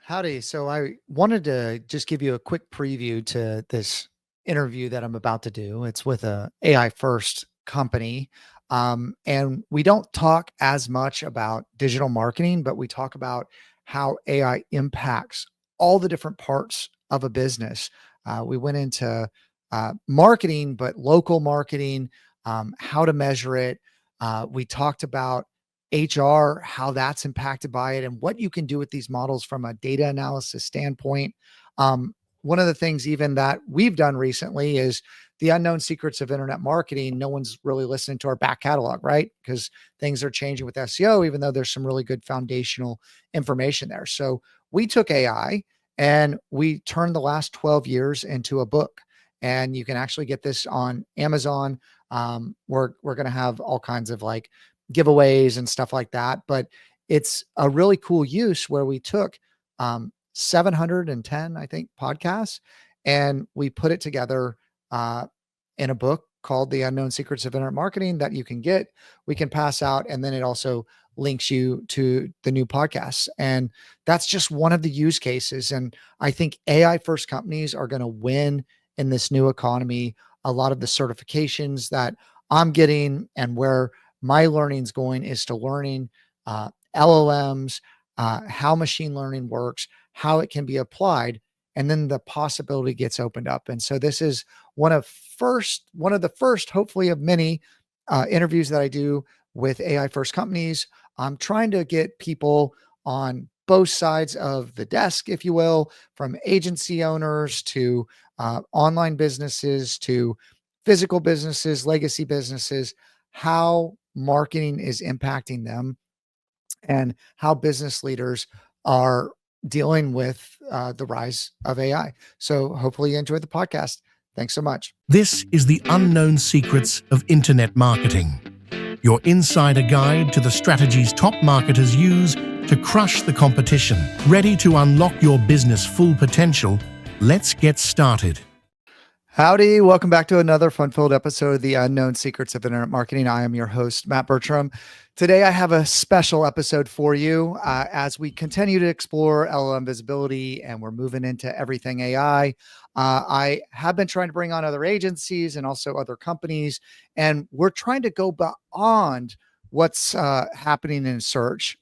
Howdy. So I wanted to just give you a quick preview to this interview that I'm about to do. It's with a AI first company. And we don't talk as much about digital marketing, but we talk about how AI impacts all the different parts of a business. We went into marketing, but local marketing, how to measure it. We talked about HR, how that's impacted by it, and what you can do with these models from a data analysis standpoint. One of the things even that we've done recently is the unknown secrets of internet marketing. No one's really listening to our back catalog, right? Because things are changing with SEO, even though there's some really good foundational information there. So we took AI and we turned the last 12 years into a book. And you can actually get this on Amazon. We're going to have all kinds of like giveaways and stuff like that. But it's a really cool use where we took 710, I think, podcasts, and we put it together in a book called The Unknown Secrets of Internet Marketing that you can get, we can pass out. And then it also links you to the new podcasts. And that's just one of the use cases. And I think AI first companies are going to win in this new economy. A lot of the certifications that I'm getting and where my learning's going is to learning LLMs, how machine learning works, how it can be applied, and then the possibility gets opened up. And so this is one of the first, hopefully, of many interviews that I do with AI first companies. I'm trying to get people on both sides of the desk, if you will, from agency owners to online businesses to physical businesses, legacy businesses, how marketing is impacting them and how business leaders are dealing with the rise of AI. So hopefully you enjoyed the podcast. Thanks so much. This is the unknown secrets of internet marketing, your insider guide to the strategies top marketers use to crush the competition. Ready to unlock your business' full potential? Let's get started. Howdy, welcome back to another fun-filled episode of The Unknown Secrets of Internet Marketing. I am your host, Matt Bertram. Today, I have a special episode for you as we continue to explore LLM visibility and we're moving into everything AI. I have been trying to bring on other agencies and also other companies, and we're trying to go beyond what's happening in search.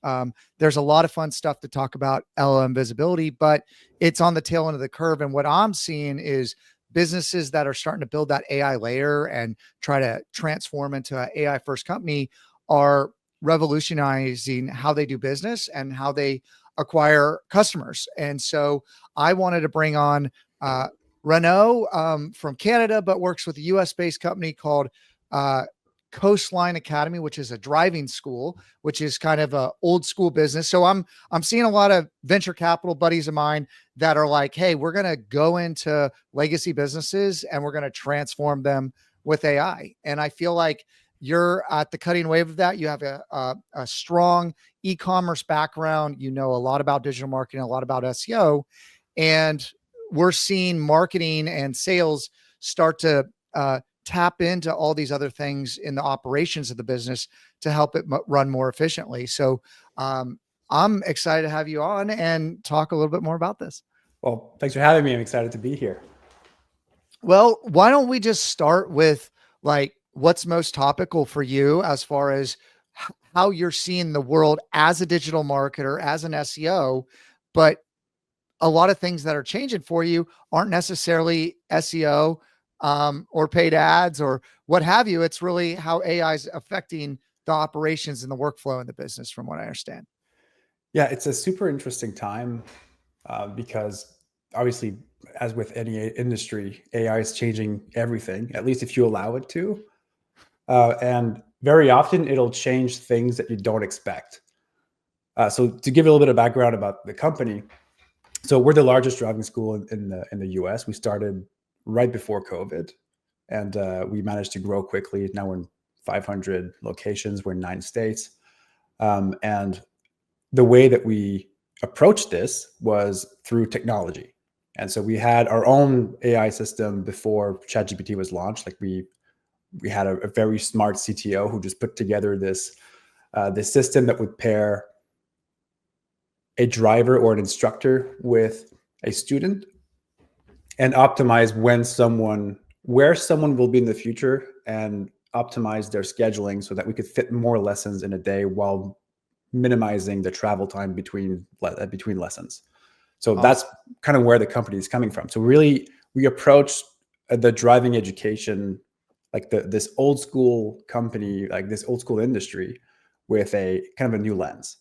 There's a lot of fun stuff to talk about LLM visibility, but it's on the tail end of the curve. And what I'm seeing is businesses that are starting to build that AI layer and try to transform into an AI first company are revolutionizing how they do business and how they acquire customers. And so I wanted to bring on Renaud from Canada, but works with a US based company called Coastline Academy, which is a driving school, which is kind of a old school business. So I'm seeing a lot of venture capital buddies of mine that are like, hey, we're going to go into legacy businesses and we're going to transform them with AI. And I feel like you're at the cutting wave of that. You have a strong e-commerce background. You know a lot about digital marketing, a lot about SEO, and we're seeing marketing and sales start to tap into all these other things in the operations of the business to help it run more efficiently. So I'm excited to have you on and talk a little bit more about this. Well, thanks for having me. I'm excited to be here. Well, why don't we just start with like what's most topical for you as far as how you're seeing the world as a digital marketer, as an SEO, but a lot of things that are changing for you aren't necessarily SEO or paid ads or what have you. It's really how AI is affecting the operations and the workflow in the business, from what I understand. Yeah, it's a super interesting time because obviously, as with any industry, AI is changing everything, at least if you allow it to. And very often it'll change things that you don't expect. So to give you a little bit of background about the company, so we're the largest driving school in the US. We started right before COVID, and we managed to grow quickly. Now we're in 500 locations. We're in 9 states. And the way that we approached this was through technology. And so we had our own AI system before ChatGPT was launched. Like we had a very smart CTO who just put together this system that would pair a driver or an instructor with a student and optimize where someone will be in the future and optimize their scheduling so that we could fit more lessons in a day while minimizing the travel time between lessons. So that's kind of where the company is coming from. So really, we approach the driving education, like this old school company, like this old school industry, with a kind of a new lens.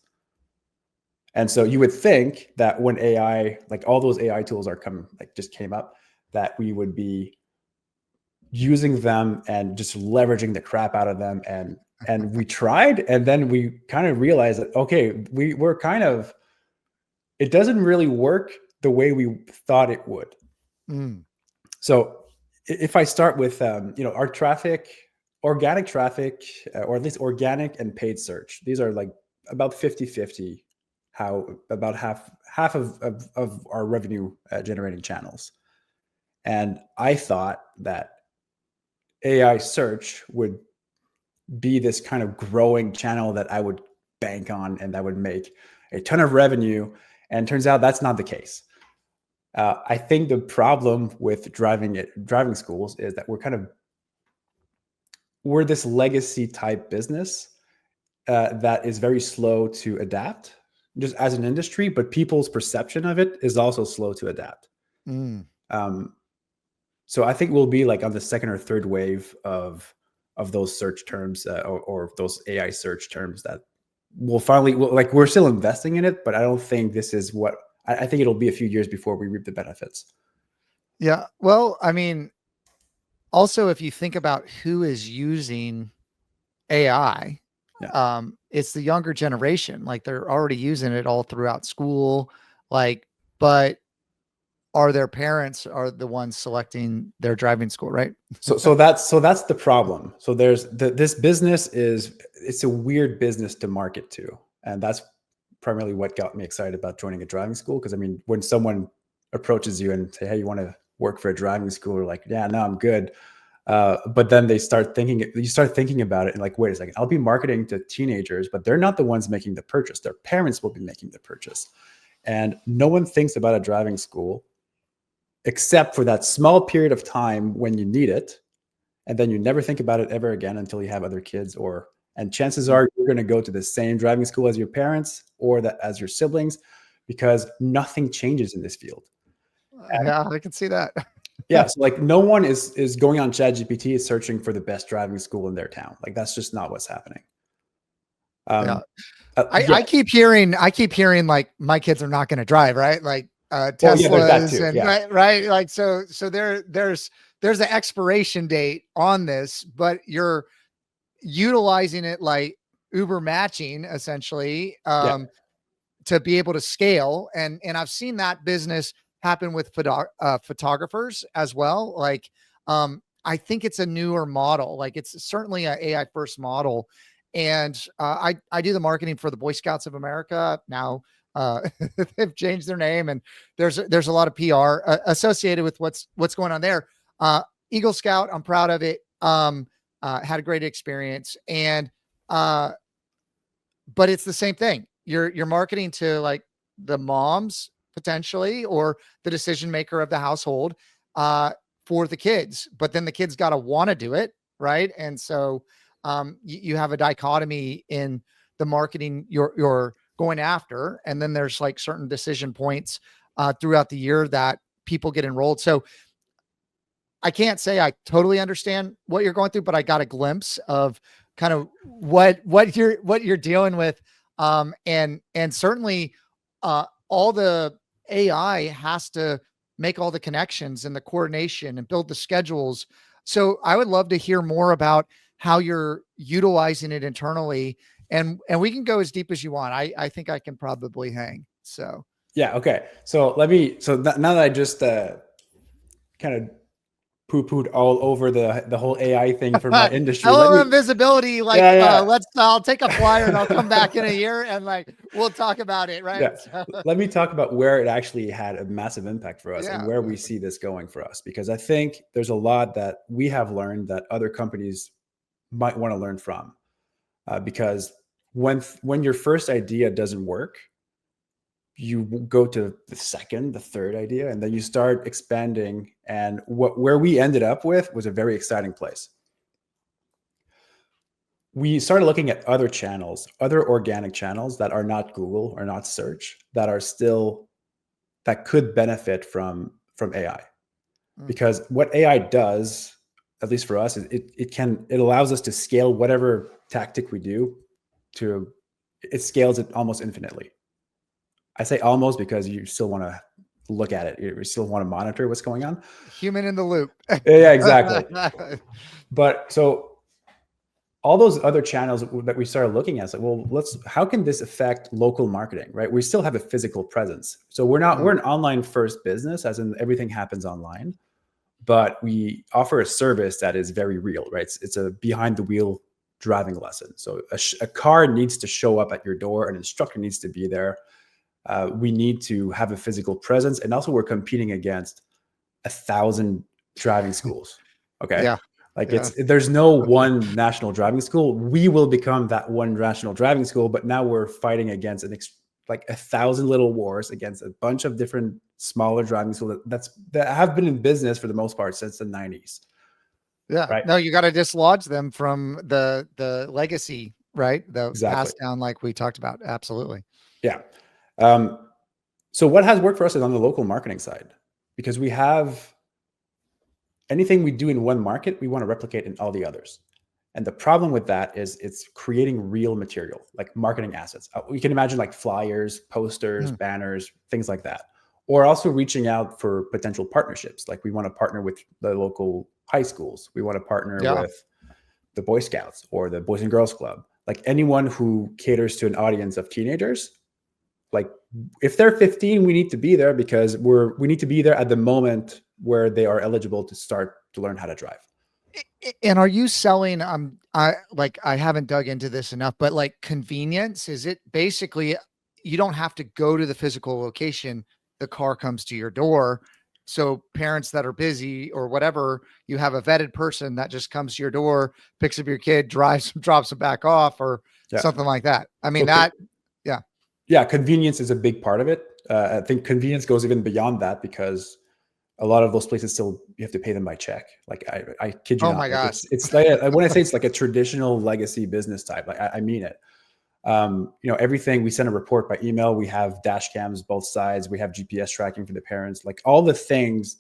And so you would think that when AI, like all those AI tools just came up, that we would be using them and just leveraging the crap out of them. And we tried, and then we kind of realized that, okay, we're kind of, it doesn't really work the way we thought it would. So if I start with, our traffic, organic traffic, or at least organic and paid search, these are like about 50-50, about half of our revenue generating channels. And I thought that AI search would be this kind of growing channel that I would bank on and that would make a ton of revenue. And turns out that's not the case. I think the problem with driving schools is that we're this legacy type business that is very slow to adapt just as an industry, but people's perception of it is also slow to adapt. So I think we'll be like on the second or third wave of those search terms or those AI search terms that we're still investing in it, but I don't think this is what, I think it'll be a few years before we reap the benefits. Yeah. Well, I mean, also, if you think about who is using AI, it's the younger generation. Like they're already using it all throughout school. But are their parents are the ones selecting their driving school, right? So that's the problem. So there's this business it's a weird business to market to, and that's primarily what got me excited about joining a driving school. Because I mean, when someone approaches you and say, "Hey, you want to work for a driving school?" You're like, "Yeah, no, I'm good." But then you start thinking about it and like, wait a second, I'll be marketing to teenagers, but they're not the ones making the purchase. Their parents will be making the purchase, and no one thinks about a driving school except for that small period of time when you need it. And then you never think about it ever again until you have other kids, and chances are you're going to go to the same driving school as your parents or as your siblings, because nothing changes in this field. Yeah, I can see that. Yeah. So like no one is going on ChatGPT searching for the best driving school in their town. Like that's just not what's happening. I keep hearing like my kids are not going to drive, right? Like Teslas right. Like, so there's an expiration date on this, but you're utilizing it like Uber matching essentially, to be able to scale. And I've seen that business happen with photographers as well. Like, I think it's a newer model. Like it's certainly an AI first model. And I do the marketing for the Boy Scouts of America now. They've changed their name, and there's a lot of PR associated with what's going on there. Eagle Scout, I'm proud of it. Had a great experience, and but it's the same thing. You're marketing to like the moms potentially, or the decision maker of the household for the kids, but then the kids got to want to do it, right? And so you have a dichotomy in the marketing you're going after, and then there's like certain decision points throughout the year that people get enrolled. So I can't say I totally understand what you're going through, but I got a glimpse of kind of what you're dealing with. And certainly all the AI has to make all the connections and the coordination and build the schedules. So I would love to hear more about how you're utilizing it internally, and we can go as deep as you want. I think I can probably hang. So yeah. Okay. So now that I just kind of poo-pooed all over the whole AI thing for my industry. LLM Visibility, like, I'll take a flyer and I'll come back in a year and like, we'll talk about it. Right. Yeah. So. Let me talk about where it actually had a massive impact for us and where we see this going for us, because I think there's a lot that we have learned that other companies might want to learn from, because when your first idea doesn't work, you go to the second, the third idea, and then you start expanding. And where we ended up with was a very exciting place. We started looking at other channels, other organic channels that are not Google or not search, that could benefit from AI. Because what AI does, at least for us, is it allows us to scale whatever tactic we do it scales it almost infinitely. I say almost because you still want to look at it. You still want to monitor what's going on. Human in the loop. Yeah, exactly. But so all those other channels that we started looking at, it's like, well, how can this affect local marketing, right? We still have a physical presence. So we're an online first business, as in everything happens online, but we offer a service that is very real, right? It's a behind the wheel driving lesson. So a car needs to show up at your door, an instructor needs to be there. We need to have a physical presence. And also we're competing against 1,000 driving schools. Okay. Yeah. Like there's no one national driving school. We will become that one national driving school, but now we're fighting against like 1,000 little wars against a bunch of different smaller driving schools that have been in business for the most part since the 90s. Yeah. Right? No, you got to dislodge them from the legacy, right? The passed down, like we talked about. Absolutely. Yeah. So what has worked for us is on the local marketing side, because we have anything we do in one market, we want to replicate in all the others. And the problem with that is it's creating real material, like marketing assets. You can imagine like flyers, posters, banners, things like that. Or also reaching out for potential partnerships. Like we want to partner with the local high schools. We want to partner with the Boy Scouts or the Boys and Girls Club. Like anyone who caters to an audience of teenagers. Like if they're 15, we need to be there because we need to be there at the moment where they are eligible to start to learn how to drive. And are you selling, I haven't dug into this enough, but like convenience, is it basically, you don't have to go to the physical location. The car comes to your door. So parents that are busy or whatever, you have a vetted person that just comes to your door, picks up your kid, drops them back off or something like that. I mean, Yeah. Convenience is a big part of it. I think convenience goes even beyond that because a lot of those places still, you have to pay them by check. Like I kid you not. Oh my gosh. It's like, when I say it's like a traditional legacy business type, like I mean it. Everything, we send a report by email. We have dash cams, both sides. We have GPS tracking for the parents, like all the things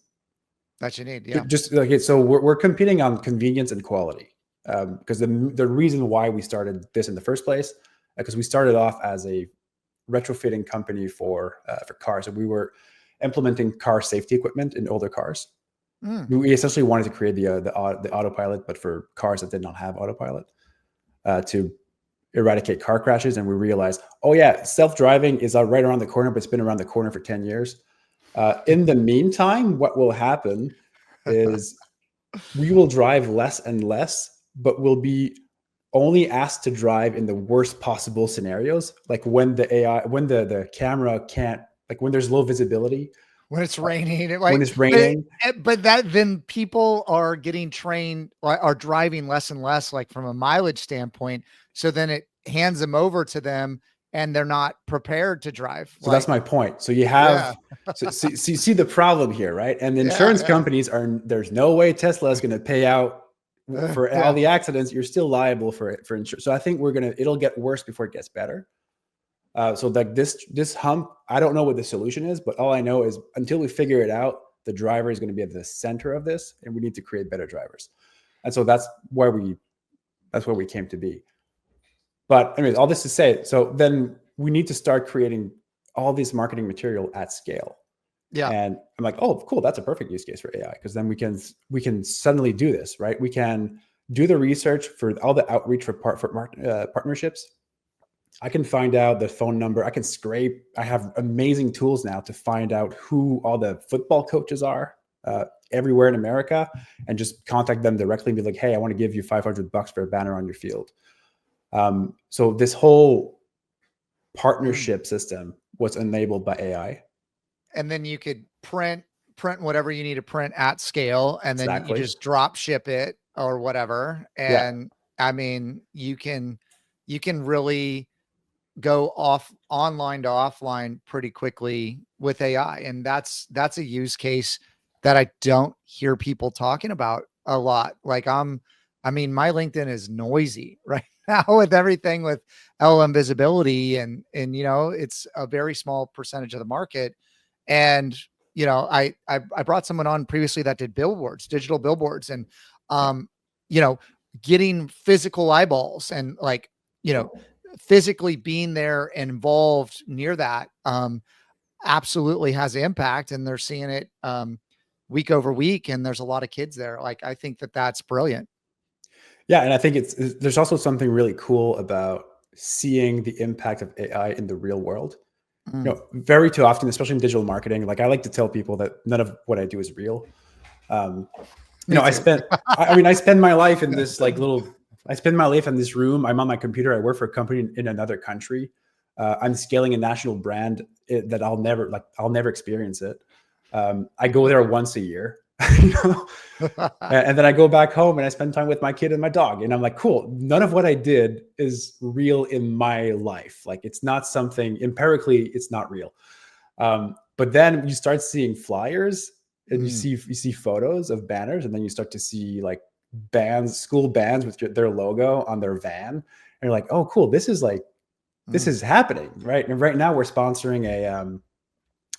that you need. Yeah. Just like so we're competing on convenience and quality. Because the reason why we started this in the first place, because we started off as a retrofitting company for cars. And we were implementing car safety equipment in older cars. We essentially wanted to create the autopilot, but for cars that did not have autopilot, to eradicate car crashes. And we realized, self-driving is right around the corner, but it's been around the corner for 10 years. In the meantime, what will happen is we will drive less and less, but we'll be only asked to drive in the worst possible scenarios. Like when the camera can't, like when there's low visibility, when it's raining, but then people are getting trained, are driving less and less, like from a mileage standpoint. So then it hands them over to them and they're not prepared to drive. So that's my point. So you have, so you see the problem here, right? And the insurance companies there's no way Tesla is going to pay out for all the accidents. You're still liable for insurance. So I think it'll get worse before it gets better. So like this hump, I don't know what the solution is, but all I know is until we figure it out, the driver is going to be at the center of this, and we need to create better drivers. And so that's where we came to be. But anyways, all this to say, so then we need to start creating all this marketing material at scale. Yeah. And I'm like, oh, cool. That's a perfect use case for AI. Because then we can suddenly do this, right? We can do the research for all the outreach for partnerships. I can find out the phone number. I can scrape. I have amazing tools now to find out who all the football coaches are everywhere in America, and just contact them directly and be like, hey, I want to give you $500 for a banner on your field. So this whole partnership system was enabled by AI. And then you could print whatever you need to print at scale, and then you just drop ship it or whatever. And I mean, you can really go online to offline pretty quickly with AI. And that's a use case that I don't hear people talking about a lot. Like I mean, my LinkedIn is noisy right now with everything with LLM visibility and, it's a very small percentage of the market. And, I brought someone on previously that did billboards, digital billboards, and, you know, getting physical eyeballs and like, physically being there and involved near that, absolutely has impact, and they're seeing it, week over week. And there's a lot of kids there. Like, I think that that's brilliant. Yeah, and I think there's also something really cool about seeing the impact of AI in the real world. Mm. Very too often, especially in digital marketing, like I like to tell people that none of what I do is real. Um, Me I too. spent, I mean, I spend my life in this I spend my life in this room. I'm on my computer. I work for a company in another country. I'm scaling a national brand that I'll never experience it. I go there once a year. you know? And then I go back home and I spend time with my kid and my dog. And I'm like, cool. None of what I did is real in my life. Like, it's not something empirically, it's not real. But then you start seeing flyers and you see photos of banners, and then you start to see like school bands with their logo on their van. And you're like, oh, cool. This is happening, right? And right now we're sponsoring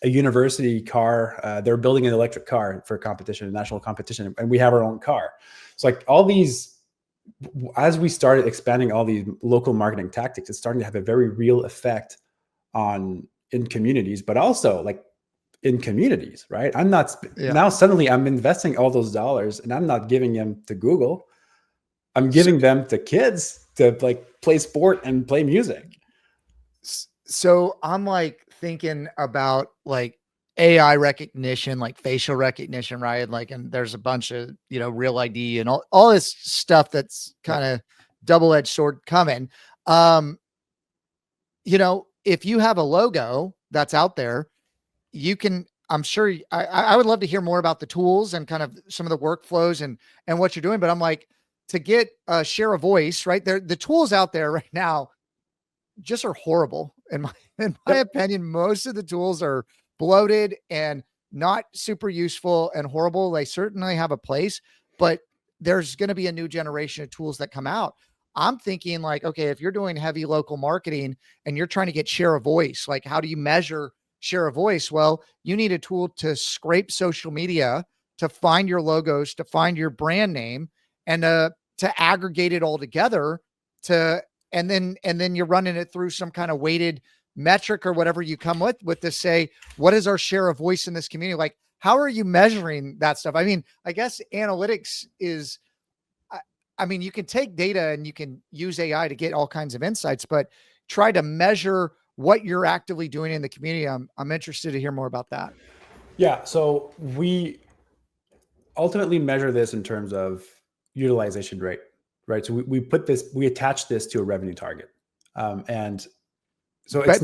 a university car. They're building an electric car for a competition, a national competition, and we have our own car. So like all these, as we started expanding all these local marketing tactics, it's starting to have a very real effect in communities, but also like in communities, right? Now suddenly I'm investing all those dollars and I'm not giving them to Google. I'm giving them to kids to like play sport and play music. So I'm like thinking about like AI recognition, like facial recognition, right? Like, and there's a bunch of, real ID and all this stuff that's kind of double-edged sword coming. If you have a logo that's out there, I'm sure I would love to hear more about the tools and kind of some of the workflows and what you're doing. But I'm like, to get a share of voice, right there, the tools out there right now just are horrible. In my opinion, most of the tools are bloated and not super useful and horrible. They certainly have a place, but there's going to be a new generation of tools that come out. I'm thinking like, okay, if you're doing heavy local marketing and you're trying to get share of voice, like how do you measure share of voice? Well, you need a tool to scrape social media, to find your logos, to find your brand name, and to aggregate it all together and then you're running it through some kind of weighted metric or whatever you come with to say, what is our share of voice in this community? Like, how are you measuring that stuff? I mean, I guess analytics is, I mean, you can take data and you can use AI to get all kinds of insights, but try to measure what you're actively doing in the community. I'm interested to hear more about that. Yeah. So we ultimately measure this in terms of utilization rate, right? So we attach this to a revenue target. And so it's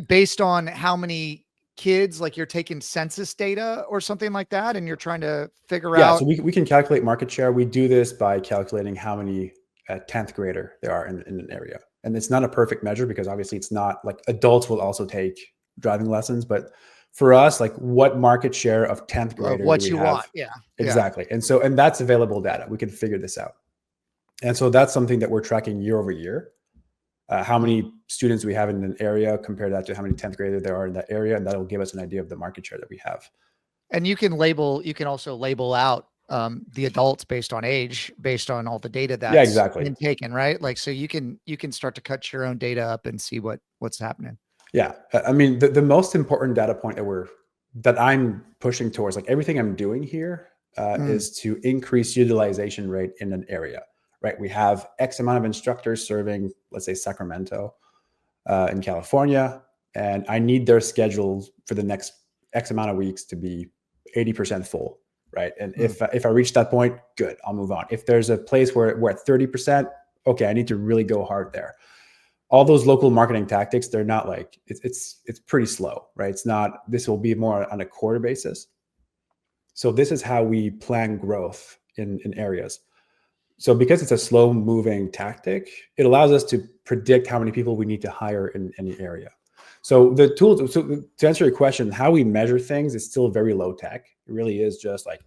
based on how many kids, like you're taking census data or something like that, and you're trying to figure out. So we can calculate market share. We do this by calculating how many 10th grader there are in an area. And it's not a perfect measure because obviously it's not like adults will also take driving lessons, but for us, like what market share of 10th grader what do we you have? want. Yeah, exactly. And that's available data. We can figure this out. And so that's something that we're tracking year over year. How many students we have in an area, compare that to how many 10th graders there are in that area. And that'll give us an idea of the market share that we have. And you can also label out the adults based on age, based on all the data that's been taken, right? Like, so you can start to cut your own data up and see what's happening. Yeah. I mean, the most important data point that I'm pushing towards, like everything I'm doing here is to increase utilization rate in an area, right? We have X amount of instructors serving, let's say Sacramento in California, and I need their schedules for the next X amount of weeks to be 80% full, right? And if I reach that point, good, I'll move on. If there's a place where we're at 30%, okay, I need to really go hard there. All those local marketing tactics, they're not like, it's pretty slow, right? This will be more on a quarter basis. So this is how we plan growth in areas. So because it's a slow moving tactic, it allows us to predict how many people we need to hire in any area. So the tools, so to answer your question, how we measure things is still very low tech. It really is just like,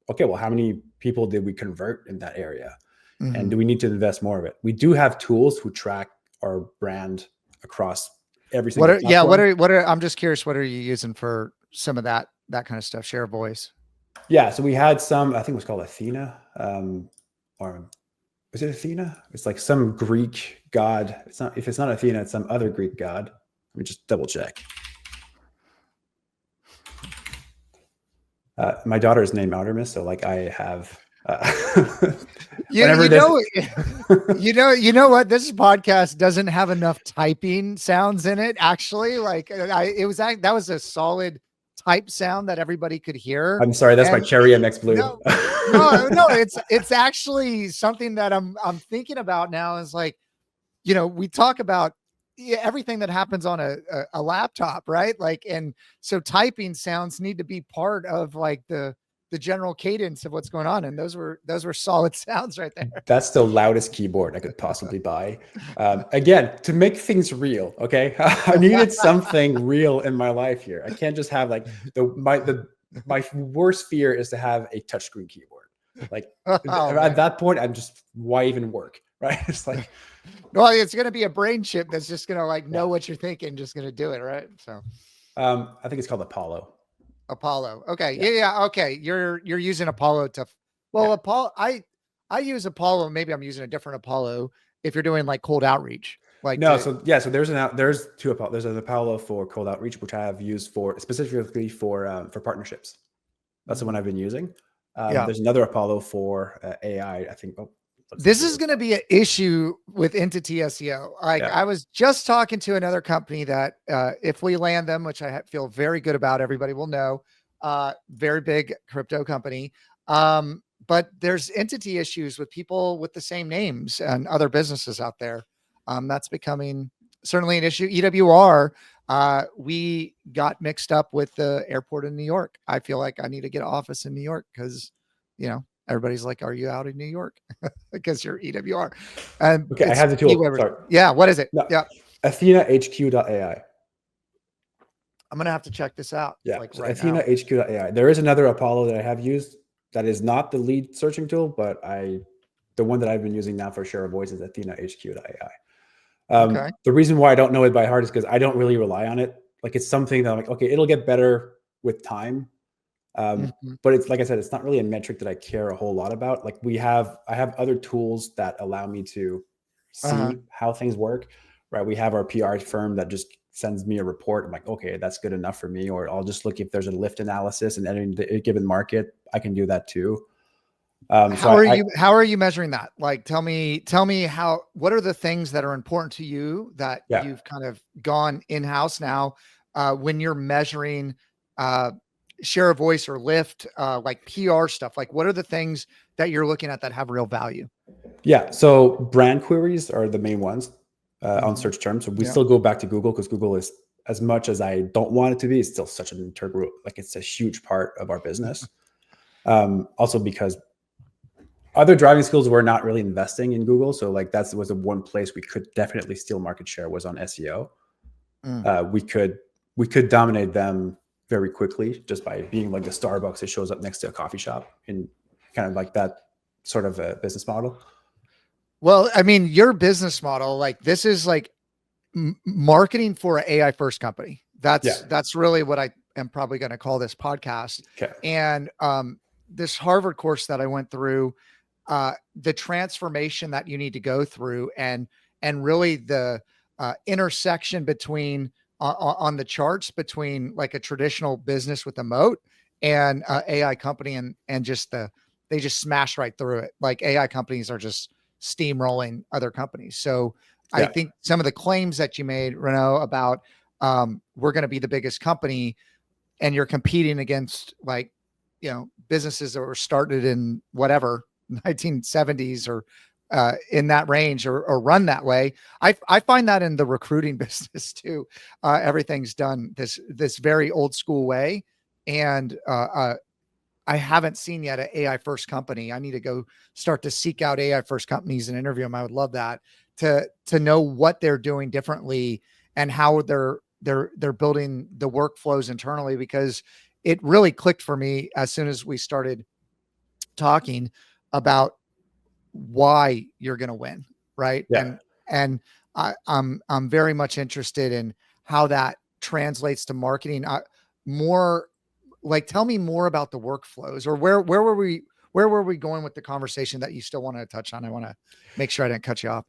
okay, well, how many people did we convert in that area? And do we need to invest more of it? We do have tools who track our brand across every single platform. I'm just curious, what are you using for some of that kind of stuff? Share of voice. Yeah. So we had some, I think it was called Athena. Or is it Athena? It's like some Greek god. It's not, if it's not Athena, it's some other Greek god. Let me just double check. My daughter is named Artemis, so like I have. You know what? This podcast doesn't have enough typing sounds in it. Actually, like that was a solid type sound that everybody could hear. I'm sorry, that's my Cherry MX Blue. No, it's actually something that I'm thinking about now. Is like, we talk about everything that happens on a laptop, right? Like, and so typing sounds need to be part of like the general cadence of what's going on. And those were solid sounds right there. That's the loudest keyboard I could possibly buy. Again, to make things real. Okay. I needed something real in my life here. I can't just have like my worst fear is to have a touchscreen keyboard. Like at that point, I'm just, why even work? Right. It's like, well, it's going to be a brain chip that's just going to like know what you're thinking, just going to do it. Right. So I think it's called Apollo. Okay. Yeah. Okay. You're using Apollo Apollo. I use Apollo. Maybe I'm using a different Apollo if you're doing like cold outreach. Like so there's two Apollo. There's an Apollo for cold outreach, which I have used specifically for partnerships. That's the one I've been using. There's another Apollo for AI. I think. This is going to be an issue with entity SEO. I was just talking to another company that if we land them, which I feel very good about, everybody will know, very big crypto company. But there's entity issues with people with the same names and other businesses out there. That's becoming certainly an issue. EWR, we got mixed up with the airport in New York. I feel like I need to get an office in New York because, everybody's like, are you out in New York? Because you're EWR. Okay, I have the tool. Sorry. Yeah, what is it? No. Yeah. AthenaHQ.ai. I'm going to have to check this out. Yeah, like right AthenaHQ.ai. There is another Apollo that I have used that is not the lead searching tool, but the one that I've been using now for share of voice is AthenaHQ.ai. Okay. The reason why I don't know it by heart is because I don't really rely on it. Like it's something that I'm like, okay, it'll get better with time. But it's like I said, it's not really a metric that I care a whole lot about. Like I have other tools that allow me to see how things work, right? We have our PR firm that just sends me a report. I'm like, okay, that's good enough for me. Or I'll just look if there's a lift analysis in any given market. I can do that too. How are you measuring that? Like, tell me what are the things that are important to you that you've kind of gone in-house now, when you're measuring, share of voice or lift, like PR stuff, like what are the things that you're looking at that have real value? Yeah. So brand queries are the main ones on search terms. So we still go back to Google because Google is, as much as I don't want it to be, it's still such an integral, like it's a huge part of our business. Also because other driving skills we're not really investing in Google. So like that was the one place we could definitely steal market share was on SEO. We could dominate them very quickly just by being like the Starbucks that shows up next to a coffee shop in kind of like that sort of a business model. Well, I mean, your business model, like this is like marketing for an AI first company. That's really what I am probably going to call this podcast. Okay. And this Harvard course that I went through, the transformation that you need to go through and really the intersection between on the charts between like a traditional business with a moat and AI company and just they just smash right through it. Like AI companies are just steamrolling other companies. So I think some of the claims that you made, Renaud, about we're going to be the biggest company and you're competing against like, businesses that were started in whatever 1970s or in that range or run that way. I find that in the recruiting business too. Everything's done this very old school way. And I haven't seen yet an AI first company. I need to go start to seek out AI first companies and interview them. I would love that to know what they're doing differently and how they're building the workflows internally, because it really clicked for me as soon as we started talking about why you're going to win. Right. Yeah. And I'm very much interested in how that translates to marketing. More like, tell me more about the workflows, or where were we going with the conversation that you still want to touch on? I want to make sure I didn't cut you off.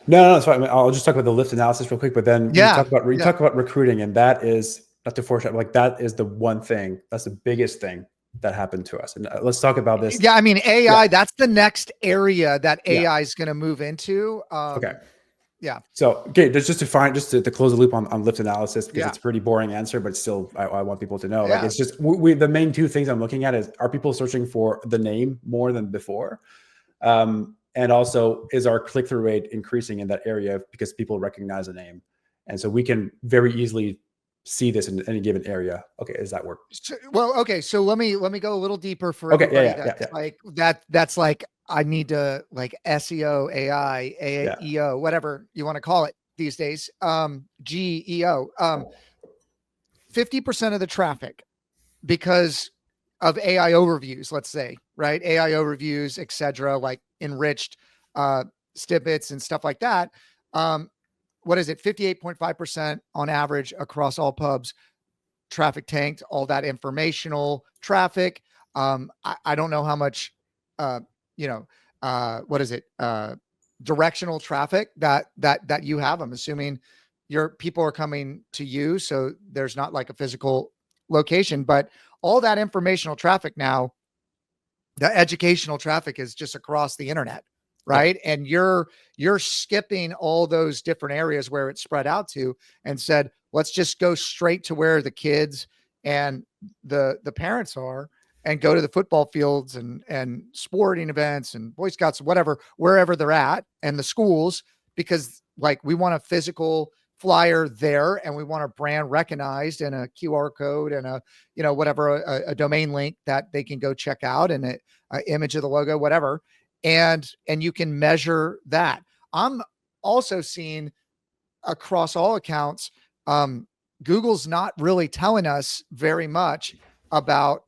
No, it's fine. I mean, I'll just talk about the lift analysis real quick, but then you talk about recruiting, and that is, not to foreshadow, like that is the one thing, that's the biggest thing that happened to us. And let's talk about this. Yeah. I mean, AI, that's the next area that AI is going to move into. Okay. Yeah. So, okay, just to close the loop on lift analysis, because it's a pretty boring answer, but still, I want people to know. Like, it's just, the main two things I'm looking at is, are people searching for the name more than before? And also, is our click-through rate increasing in that area because people recognize the name? And so we can very easily see this in any given area. Okay, does that work? So let me go a little deeper for everybody. Like that's like, I need to, like, SEO, AI, AEO, whatever you want to call it these days. GEO. 50% of the traffic, because of AI overviews, let's say, right? AI overviews, etc., like enriched snippets and stuff like that. What is it? 58.5% on average across all pubs. Traffic tanked, all that informational traffic. I don't know how much, what is it? Directional traffic that you have. I'm assuming your people are coming to you, so there's not like a physical location, but all that informational traffic now, the educational traffic is just across the internet, right? Yeah. And you're skipping all those different areas where it's spread out to, and said, let's just go straight to where the kids and the parents are, and go to the football fields and sporting events and Boy Scouts, whatever, wherever they're at, and the schools, because like, we want a physical flyer there, and we want a brand recognized, and a QR code, and a domain link that they can go check out, and a image of the logo, whatever. And you can measure that. I'm also seeing across all accounts, Google's not really telling us very much about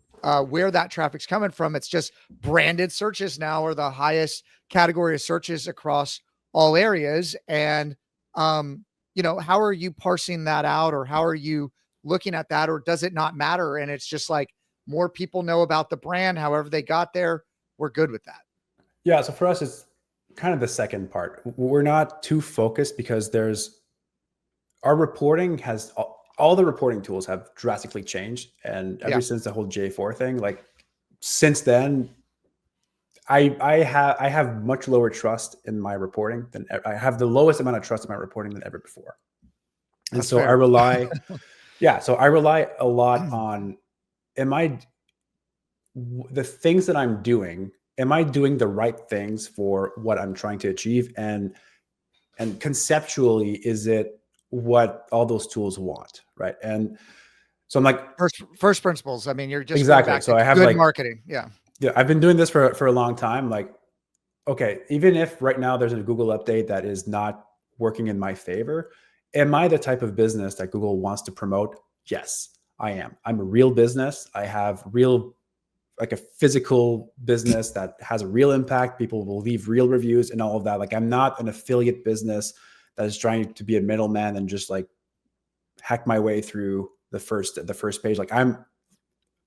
where that traffic's coming from. It's just branded searches now are the highest category of searches across all areas. And, how are you parsing that out, or how are you looking at that, or does it not matter? And it's just like, more people know about the brand, however they got there, we're good with that. Yeah. So for us, it's kind of the second part. We're not too focused, because our reporting has, all the reporting tools have drastically changed. And ever since the whole J4 thing, like, since then, I have much lower trust in my reporting than I have the lowest amount of trust in my reporting than ever before. And so I rely, I rely a lot on, the things that I'm doing, am I doing the right things for what I'm trying to achieve? And conceptually, is it what all those tools want? Right. And so I'm like, first principles. I mean, you're just exactly. So I have good marketing. Yeah. I've been doing this for a long time. Like, okay, even if right now there's a Google update that is not working in my favor, am I the type of business that Google wants to promote? Yes, I am. I'm a real business. I have like a physical business that has a real impact. People will leave real reviews and all of that. Like, I'm not an affiliate business that is trying to be a middleman and just like hack my way through the first page. Like,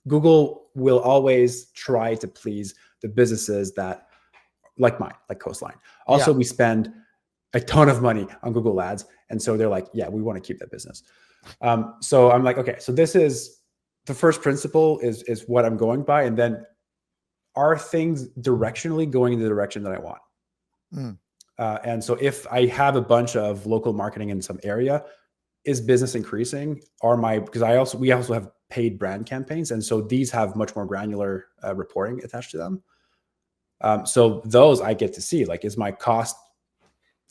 Google will always try to please the businesses that, like mine, like Coastline. Also, we spend a ton of money on Google Ads. And so they're like, yeah, we want to keep that business. So I'm like, okay, so this is the first principle is what I'm going by. And then, are things directionally going in the direction that I want? And so if I have a bunch of local marketing in some area, is business increasing? Because we also have paid brand campaigns. And so these have much more granular reporting attached to them. So those I get to see, like, is my cost,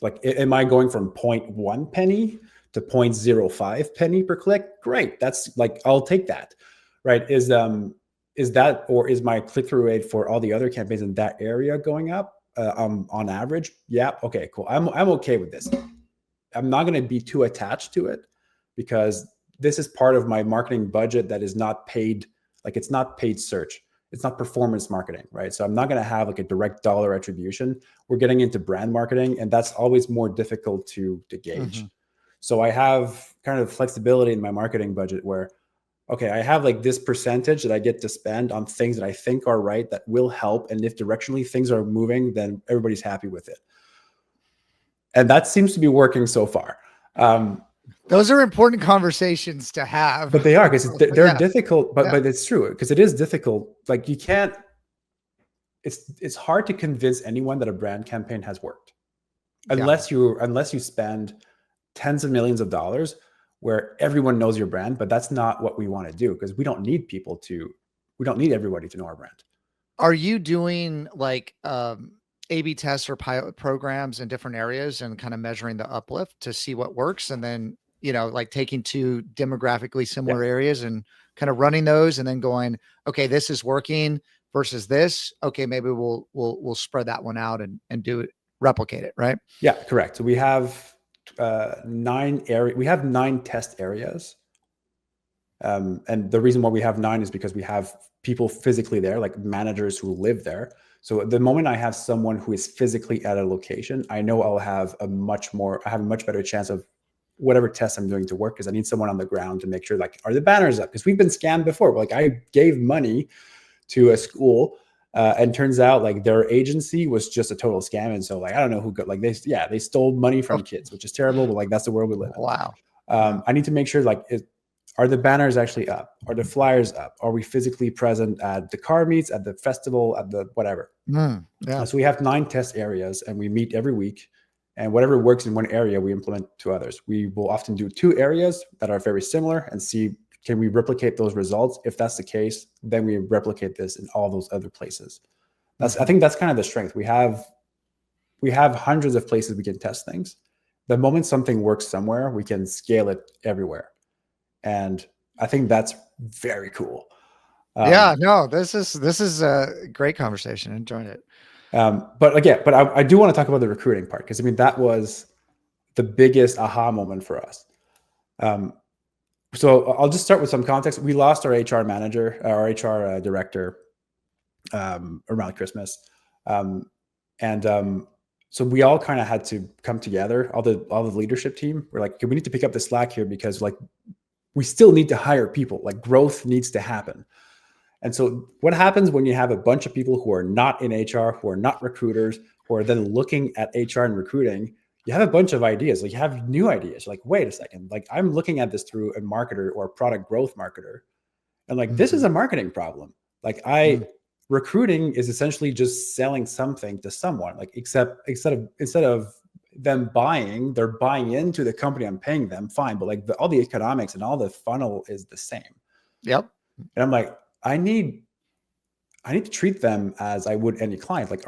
like, am I going from 0.1 penny to 0.05 penny per click? Great. That's like, I'll take that. Right. Is is that, or is my click-through rate for all the other campaigns in that area going up on average? Yeah. Okay, cool. I'm okay with this. I'm not going to be too attached to it because this is part of my marketing budget that is not paid. Like it's not paid search. It's not performance marketing, right? So I'm not going to have like a direct dollar attribution. We're getting into brand marketing, and that's always more difficult to gauge. So I have kind of flexibility in my marketing budget where, okay, I have like this percentage that I get to spend on things that I think are right, that will help. And if directionally things are moving, then everybody's happy with it. And that seems to be working so far. Those are important conversations to have. But they are, because they're difficult, but it's true, because it is difficult. Like you can't, it's hard to convince anyone that a brand campaign has worked unless you spend tens of millions of dollars where everyone knows your brand. But that's not what we want to do, because we don't need everybody to know our brand. Are you doing like A/B tests or pilot programs in different areas and kind of measuring the uplift to see what works? And then, like taking two demographically similar areas and kind of running those and then going, okay, this is working versus this. Okay, maybe we'll spread that one out and replicate it, right? Yeah, correct. So we have 9 test areas. And the reason why we have 9 is because we have people physically there, like managers who live there. So the moment I have someone who is physically at a location, I know I have a much better chance of whatever test I'm doing to work, because I need someone on the ground to make sure, like, are the banners up? Because we've been scammed before. Like I gave money to a school and turns out like their agency was just a total scam. And so like, I don't know who got, like they stole money from kids, which is terrible, but like, that's the world we live in. Wow. I need to make sure, like, are the banners actually up? Are the flyers up? Are we physically present at the car meets, at the festival, at the whatever? So we have 9 test areas and we meet every week, and whatever works in one area, we implement to others. We will often do 2 areas that are very similar and see, can we replicate those results? If that's the case, then we replicate this in all those other places. I think that's kind of the strength. We have hundreds of places we can test things. The moment something works somewhere, we can scale it everywhere. And I think that's very cool. This is a great conversation. I enjoyed it. But I do want to talk about the recruiting part, because I mean, that was the biggest aha moment for us. So I'll just start with some context. We lost our HR manager, our HR director around Christmas. So we all kind of had to come together, all the leadership team. We're like, okay, we need to pick up the slack here, because like we still need to hire people. Like growth needs to happen. And so what happens when you have a bunch of people who are not in HR, who are not recruiters, who are then looking at HR and recruiting? You have a bunch of ideas. Like you have new ideas. You're like, wait a second, like I'm looking at this through a marketer or a product growth marketer. And like, this is a marketing problem. Like recruiting is essentially just selling something to someone, like except instead of them buying, they're buying into the company. I'm paying them, fine. But like all the economics and all the funnel is the same. Yep. And I'm like, I need to treat them as I would any client. Like,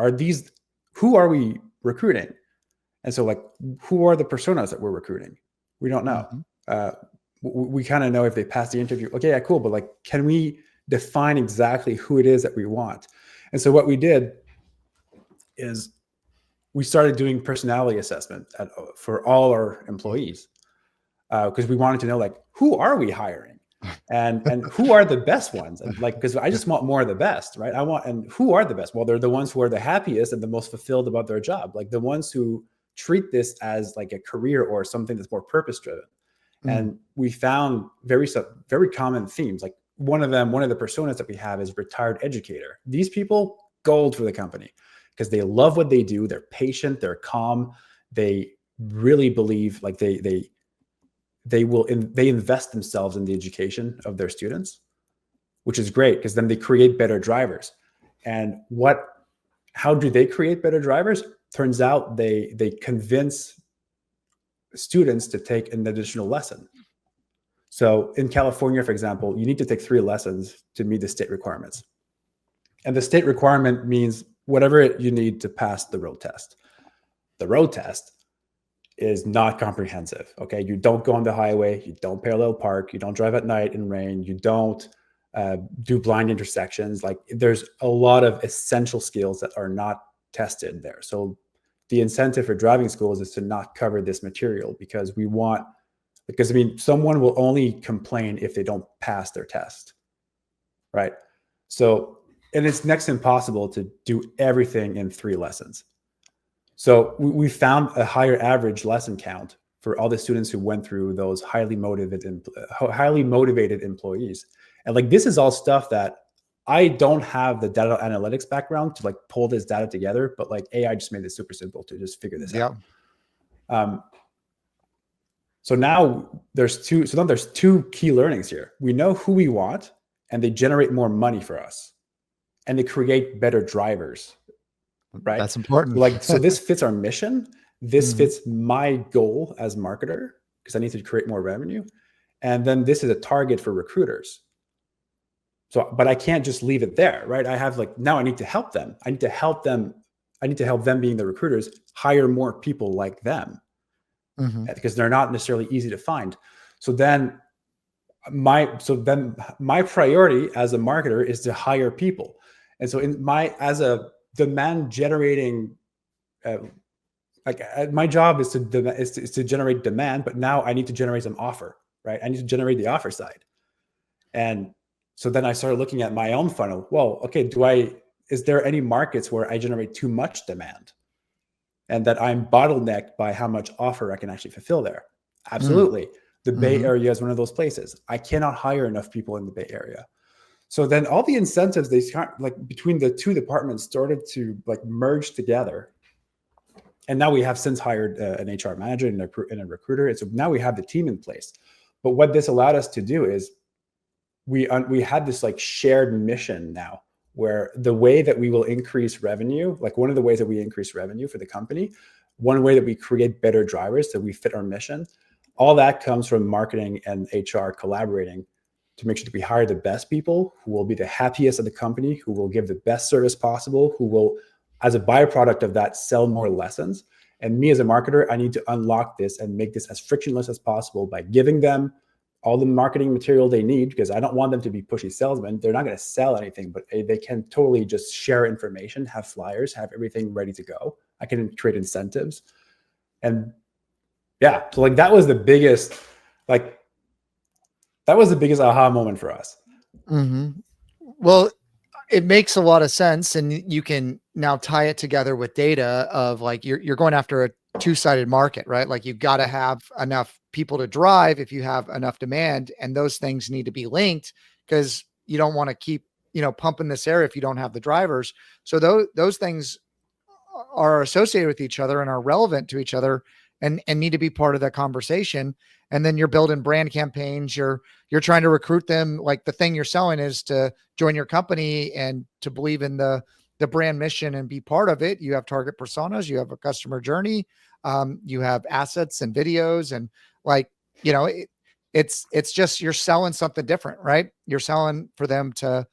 who are we recruiting? And so like, who are the personas that we're recruiting? We don't know. We kind of know if they pass the interview. Okay, yeah, cool. But like, can we define exactly who it is that we want? And so what we did is we started doing personality assessment for all our employees, because we wanted to know, like, who are we hiring? And who are the best ones? And like, because I just want more of the best, right? And who are the best? Well, they're the ones who are the happiest and the most fulfilled about their job. Like the ones who treat this as like a career or something that's more purpose driven. And we found very common themes. Like one of the personas that we have is retired educator. These people, gold for the company, because they love what they do. They're patient, they're calm. They really believe, like they invest themselves in the education of their students, which is great, because then they create better drivers. And how do they create better drivers? Turns out they convince students to take an additional lesson. So in California, for example, you need to take 3 lessons to meet the state requirements. And the state requirement means whatever you need to pass the road test. The road test is not comprehensive. Okay. You don't go on the highway. You don't parallel park. You don't drive at night in rain. You don't do blind intersections. Like there's a lot of essential skills that are not tested there. So the incentive for driving schools is to not cover this material because I mean, someone will only complain if they don't pass their test, right? So, and it's next to impossible to do everything in 3 lessons. So we found a higher average lesson count for all the students who went through those highly motivated employees. And like, this is all stuff that I don't have the data analytics background to like pull this data together, but like AI just made it super simple to just figure this out. So now there's two key learnings here. We know who we want and they generate more money for us and they create better drivers, right? That's important. Like, so this fits our mission. This fits my goal as marketer because I need to create more revenue. And then this is a target for recruiters. So, but I can't just leave it there, right? I have like, now I need to help them. I need to help them being the recruiters, hire more people like them. Because they're not necessarily easy to find. So then my priority as a marketer is to hire people. And so as a demand generating, my job is to generate demand, but now I need to generate some offer, right? I need to generate the offer side. And so then I started looking at my own funnel. Well, okay, is there any markets where I generate too much demand? And that I'm bottlenecked by how much offer I can actually fulfill there. Absolutely. The Bay Area is one of those places. I cannot hire enough people in the Bay Area. So then all the incentives, between the 2 departments started to like merge together. And now we have since hired an HR manager and a recruiter. And so now we have the team in place. But what this allowed us to do is we had this like shared mission now, where the way that we will increase revenue, like one of the ways that we increase revenue for the company, one way that we create better drivers that we fit our mission, all that comes from marketing and HR collaborating to make sure that we hire the best people who will be the happiest at the company, who will give the best service possible, who will, as a byproduct of that, sell more lessons. And me as a marketer, I need to unlock this and make this as frictionless as possible by giving them all the marketing material they need, because I don't want them to be pushy salesmen. They're not going to sell anything, but they can totally just share information, have flyers, have everything ready to go. I can create incentives. And yeah, so like that was the biggest aha moment for us. Well, it makes a lot of sense. And you can now tie it together with data of like, you're going after a 2-sided market, right? Like you've got to have enough people to drive if you have enough demand, and those things need to be linked because you don't want to keep, pumping this air if you don't have the drivers. So those things are associated with each other and are relevant to each other and need to be part of that conversation. And then you're building brand campaigns. You're trying to recruit them. Like the thing you're selling is to join your company and to believe in the brand mission and be part of it. You have target personas, you have a customer journey, you have assets and videos, and like, it's just, you're selling something different, right? You're selling for them to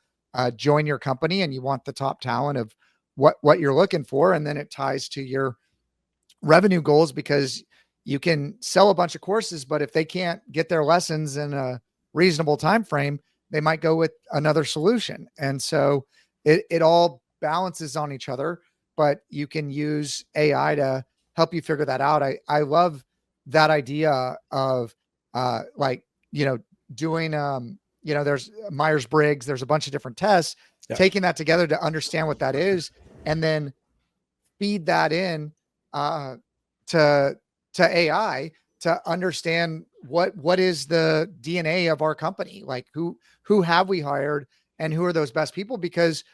join your company, and you want the top talent of what you're looking for. And then it ties to your revenue goals, because you can sell a bunch of courses, but if they can't get their lessons in a reasonable time frame, they might go with another solution. And so it all balances on each other, but you can use AI to help you figure that out. I love that idea of doing, there's Myers-Briggs, there's a bunch of different tests, taking that together to understand what that is, and then feed that in to AI to understand what is the DNA of our company, like who have we hired and who are those best people. Because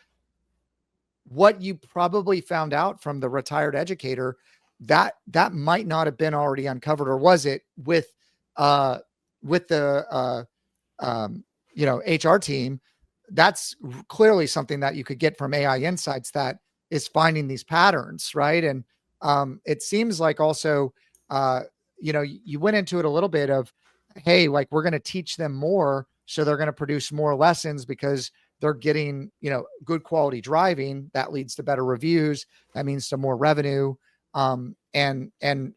what you probably found out from the retired educator, that might not have been already uncovered, or was it with the HR team? That's clearly something that you could get from AI insights that is finding these patterns, right? And it seems like also, you went into it a little bit of, hey, like we're going to teach them more, so they're going to produce more lessons because they're getting, good quality driving. That leads to better reviews. That means to more revenue, and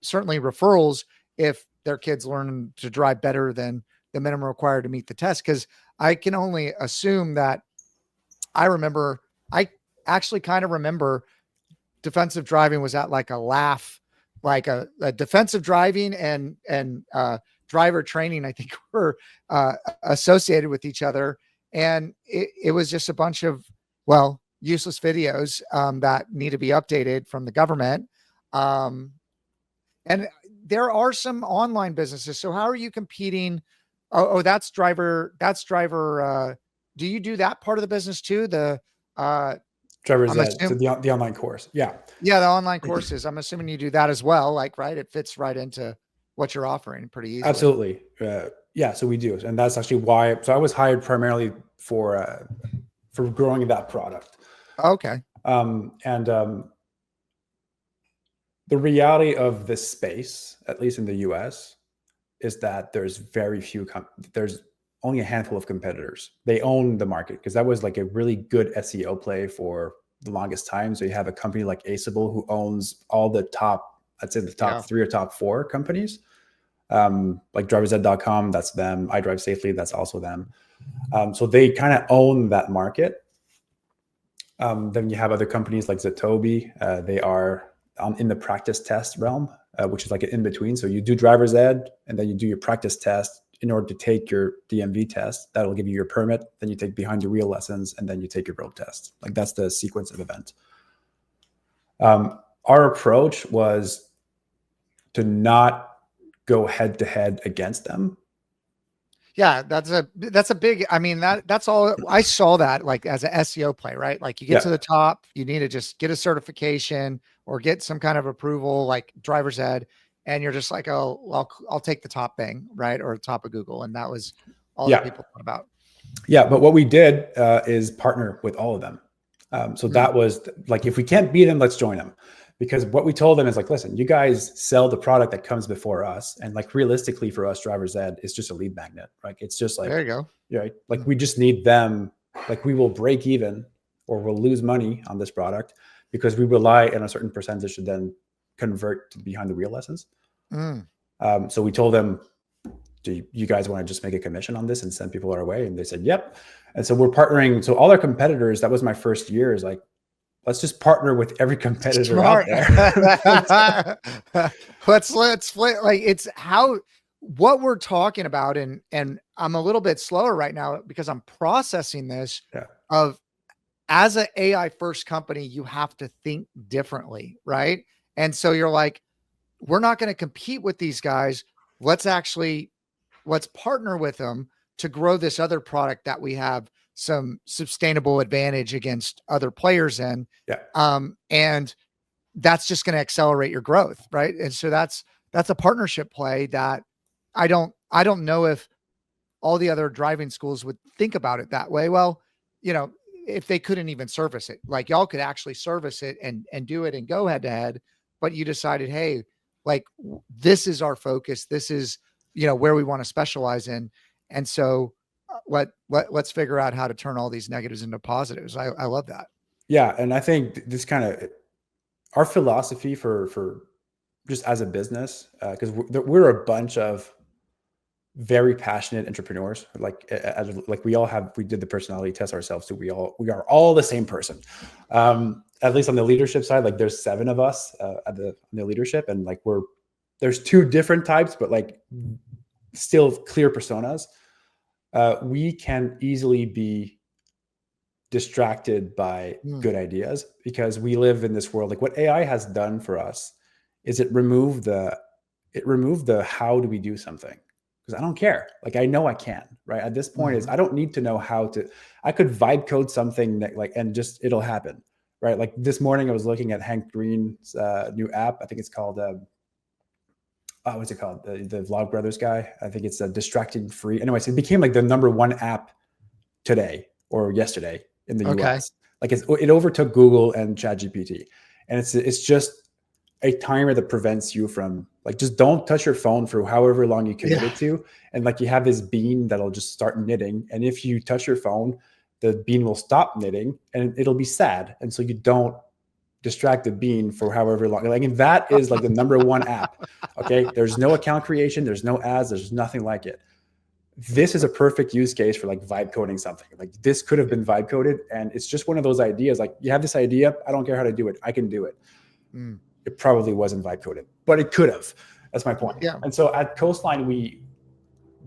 certainly referrals if their kids learn to drive better than the minimum required to meet the test. Because I can only assume that I actually kind of remember defensive driving was at like a laugh, like a defensive driving and driver training, I think were associated with each other. And it was just a bunch of, well, useless videos that need to be updated from the government. And there are some online businesses. So how are you competing? That's driver. Do you do that part of the business too? The Driver's I'm Ed, so assuming, the online course. Yeah. yeah, the online courses. I'm assuming you do that as well. Like, right, it fits right into what you're offering pretty easily. Absolutely. Yeah, so we do. And that's actually why, so I was hired primarily for growing that product. Okay. The reality of this space, at least in the US, is that there's very few, there's only a handful of competitors. They own the market because that was like a really good SEO play for the longest time. So you have a company like Aceable who owns all the top, I'd say the top 3 or top 4 companies. Like driversed.com, that's them. I Drive Safely, that's also them. So they kind of own that market. Then you have other companies like Zatobi. They are in the practice test realm, which is like an in-between. So you do driver's ed, and then you do your practice test in order to take your DMV test. That'll give you your permit. Then you take behind the wheel lessons, and then you take your road test. Like that's the sequence of events. Our approach was to not go head to head against them. Yeah, that's a big, I mean, that's all I saw that like as an SEO play, right? Like you get to the top, you need to just get a certification or get some kind of approval, like driver's ed. And you're just like, oh, I'll take the top thing, right? Or top of Google. And that was all that people thought about. Yeah. But what we did is partner with all of them. So that was like, if we can't beat them, let's join them. Because what we told them is like, listen, you guys sell the product that comes before us. And like realistically for us, driver's ed is just a lead magnet. Like it's just like, there you go. Right. Like we just need them. Like we will break even or we'll lose money on this product because we rely on a certain percentage to then convert to behind the wheel lessons. So we told them, do you guys want to just make a commission on this and send people our way? And they said, yep. And so we're partnering. So all our competitors, that was my first year, is like, let's just partner with every competitor out there. let's like it's how what we're talking about, and I'm a little bit slower right now because I'm processing this of as an AI first company, you have to think differently, right? And so you're like, we're not going to compete with these guys. Let's partner with them to grow this other product that we have some sustainable advantage against other players in. And that's just going to accelerate your growth. Right. And so that's a partnership play that I don't know if all the other driving schools would think about it that way. Well, you know, if they couldn't even service it, like y'all could actually service it and do it and go head to head, but you decided, hey, like this is our focus. This is, you know, where we want to specialize in. And so let's figure out how to turn all these negatives into positives. I love that. Yeah. And I think this kind of our philosophy for just as a business, because we're a bunch of very passionate entrepreneurs. Like we did the personality test ourselves. So we are all the same person. At least on the leadership side, like there's 7 of us at the leadership, and like there's 2 different types, but like still clear personas. We can easily be distracted by good ideas because we live in this world. Like what AI has done for us is it removed the how do we do something, because I don't care. Like I know I can, right? At this point is I don't need to know how to. I could vibe code something that, like, and just it'll happen, right? Like this morning I was looking at Hank Green's new app. I think it's called what's it called? The Vlog Brothers guy. I think it's Distracting Free. Anyways, it became like the #1 app today or yesterday in the US. Like it overtook Google and ChatGPT. And it's just a timer that prevents you from, like, just don't touch your phone for however long you committed to. And like you have this bean that'll just start knitting. And if you touch your phone, the bean will stop knitting and it'll be sad. And so you don't distract the bean for however long. Like, and that is like the #1 app. Okay. There's no account creation. There's no ads. There's nothing like it. this is a perfect use case for like vibe coding something. Like this could have been vibe coded, and it's just one of those ideas. Like you have this idea, I don't care how to do it, I can do it. It probably wasn't vibe coded, but it could have. That's my point. Yeah. And so at Coastline, we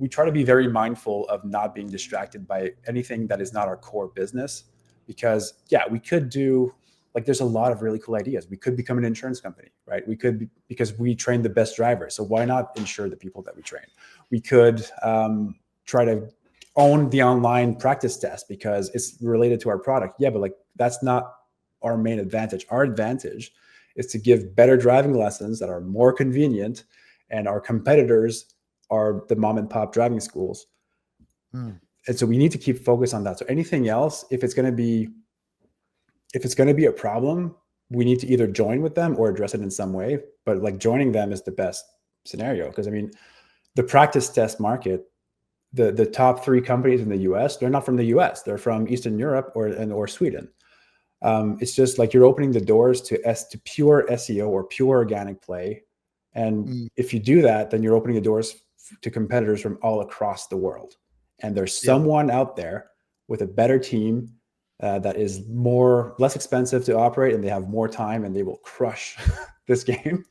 try to be very mindful of not being distracted by anything that is not our core business, because we could do, like, there's a lot of really cool ideas. We could become an insurance company, right? We could be, because we train the best drivers. So why not insure the people that we train? We could try to own the online practice test because it's related to our product. Yeah, but like that's not our main advantage. Our advantage is to give better driving lessons that are more convenient, and our competitors are the mom and pop driving schools. And so we need to keep focused on that. So anything else, if it's going to be a problem, we need to either join with them or address it in some way. But like joining them is the best scenario, because I mean, the practice test market, the top 3 companies in the US, they're not from the US, they're from Eastern Europe or Sweden. It's just like you're opening the doors to pure SEO or pure organic play. And if you do that, then you're opening the doors to competitors from all across the world. And there's someone out there with a better team that is less expensive to operate, and they have more time, and they will crush this game.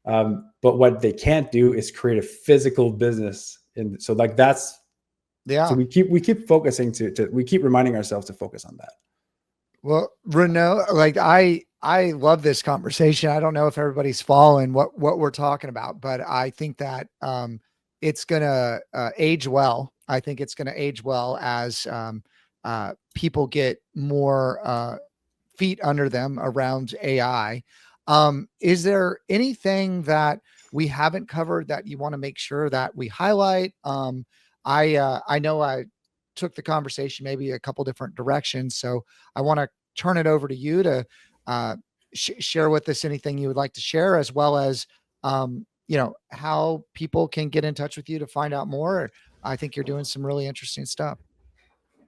But what they can't do is create a physical business. So like that's, so we keep focusing we keep reminding ourselves to focus on that. Well, Renaud, like I love this conversation. I don't know if everybody's following what we're talking about, but I think that it's going to age well. I think it's going to age well as people get more feet under them around AI. Is there anything that we haven't covered that you want to make sure that we highlight? I know I took the conversation maybe a couple different directions, so I want to turn it over to you to share with us anything you would like to share, as well as how people can get in touch with you to find out more. I think you're doing some really interesting stuff.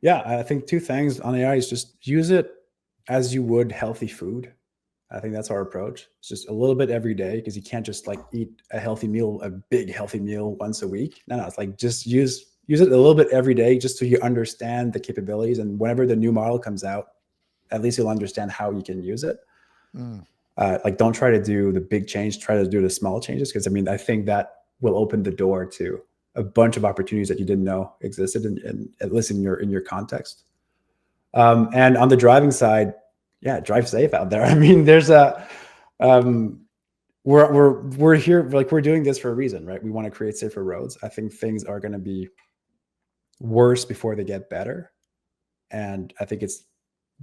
Yeah, I think 2 things on AI is just use it as you would healthy food. I think that's our approach. It's just a little bit every day, because you can't just like eat a big healthy meal once a week. No, it's like just use it a little bit every day, just so you understand the capabilities. And whenever the new model comes out, at least you'll understand how you can use it. Like don't try to do the big change, try to do the small changes. Because I mean, I think that will open the door to a bunch of opportunities that you didn't know existed, in at least in your context. And on the driving side, drive safe out there. I mean, there's we're here, like we're doing this for a reason, right? We want to create safer roads. I think things are going to be worse before they get better. And I think it's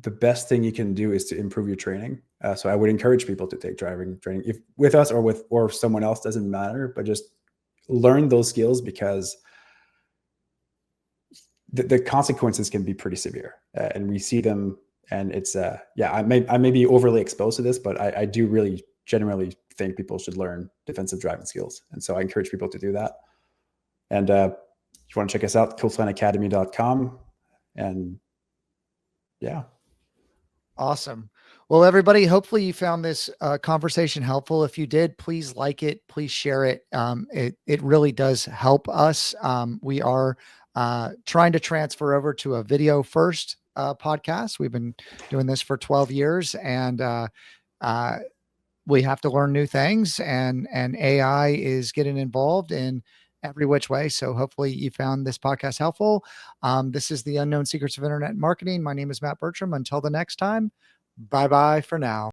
the best thing you can do is to improve your training. So I would encourage people to take driving training, if with us or someone else, doesn't matter, but just learn those skills, because the consequences can be pretty severe, and we see them. And it's I may be overly exposed to this, but I do really generally think people should learn defensive driving skills, and so I encourage people to do that. And if you want to check us out, coastlineacademy.com. And Awesome. Well, everybody, hopefully you found this conversation helpful. If you did, please like it, please share it. It really does help us. We are trying to transfer over to a video first podcast. We've been doing this for 12 years, and we have to learn new things, and AI is getting involved in every which way. So hopefully you found this podcast helpful. This is the Unknown Secrets of Internet Marketing. My name is Matt Bertram. Until the next time, bye-bye for now.